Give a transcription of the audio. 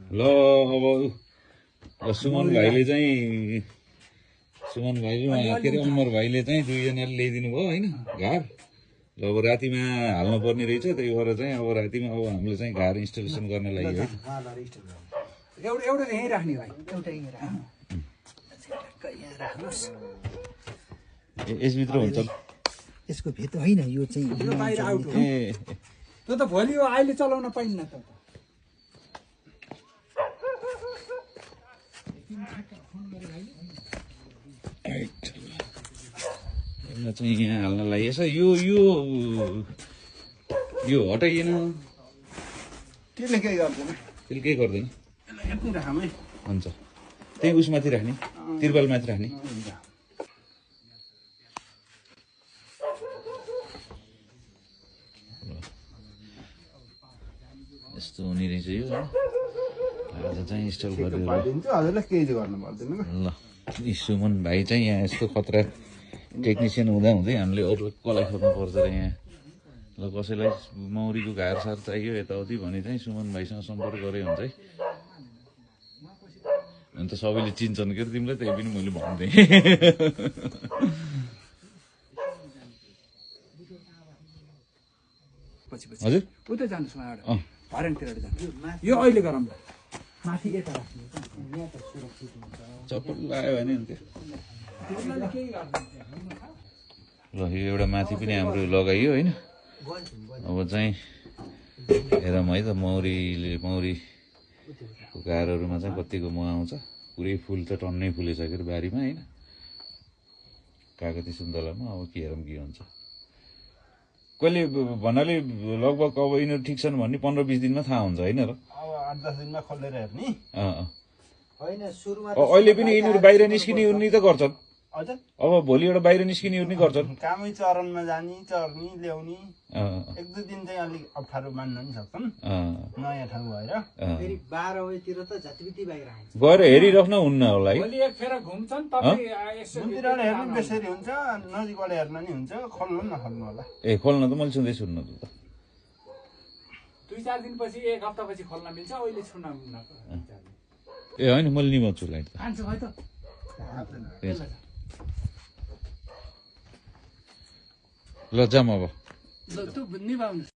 ल अब सुमन भाइले चाहिँ सुमन भाइले के अरे अमर भाइले चाहिँ दुईजनाले ल्याइदिनु भयो होइन घार। ल अब रातिमा हाल्नु पर्ने रहेछ, त्यही भएर चाहिँ अब रातिमा अब हामीले चाहिँ घार इन्स्टलेसन गर्न लागि है। एउटा यहीँ राख्ने भाइ, एउटा यहीँ राख्नु। यहाँ राख्नुहोस्। यसभित्र हुन्छ यसको भित्र होइन, यो चाहिँ यो बाहिर आउट हो। त्यो त भोलि अहिले चलाउन पाइन्न त। चाहिँ यहाँ हाल्नलाई यसो यो यो यो हटाइएन, त्यसले केही गर्दैन, त्यसले केही गर्दैन। यति राखौँ है, हुन्छ त्यही उसमाथि राख्ने, तिरपालमाथि राख्ने। यस्तो हुने रहेछ यो। आज चाहिँ इन्स्टल गरेर हजुरलाई केही गर्नु पर्दैन। ल सुमन भाइ चाहिँ यहाँ यस्तो खतरा टेक्निसियन हुँदा हुँदै हामीले अरू कसलाई खोज्नु पर्छ र यहाँ। ल कसैलाई मौरीको घार सार चाहियो यताउति भने चाहिँ सुमन भाइसँग सम्पर्क गरे हुन्छ है। अन्त सबैले चिन्छन् के तिमीलाई, त्यही पनि मैले भन्थेँ। हजुर उतै जानुहोस् उहाँबाट, हरेनतिर जानु। यो अहिले गरौँ ल, माथि यता राख्नु। चप्पल लगायो भने अन्त ल यो एउटा माथि पनि हाम्रो लगाइयो होइन। अब चाहिँ हेरौँ है त मौरीको घारहरूमा चाहिँ कतिको मह आउँछ। पुरै फुल त टन्नै फुलिसक्यो बारीमा होइन, कागती सुन्तलामा। अब के हेरौँ के हुन्छ। कहिले भन्नाले लगभग अब यिनीहरू ठिक छन् भन्ने 15-20 दिनमा थाहा हुन्छ होइन र। अब 8-10 दिनमा खोलेर हेर्ने होइन। सुरुमा अहिले पनि यिनीहरू बाहिर निस्किने उर्नी त गर्छन्। हजुर अब भोलि एउटा बाहिर निस्किने उर्नी गर्छन्। कामै चरनमा जाने, चर्ने, ल्याउने। 1-2 दिन चाहिँ अलिक अप्ठ्यारो मान्न नि सक्छन् नयाँ ठाउँ भएर। फेरि 12 बजेतिर त जतिबिति बाहिर आइन्छ, गएर हेरिराख्न हुन्न होला है। भोलि एक फेर घुम्छन् तपाईँ, मन्दिरबाट हेर्नु बेसरी हुन्छ, नजिकबाट हेर्न नि हुन्छ। खोल्नु नखोल्नु होला। ए खोल्न त मैले सुन्दैछु सुन्नु त। 2-4 दिनपछि, 1 हप्तापछि खोल्न मिल्छ, अहिले छुन मिल्न। ए होइन मैले निभाउँछु लाइट त। खान्छ भाइ त ल जाम अब। ल तँ निभाउनु।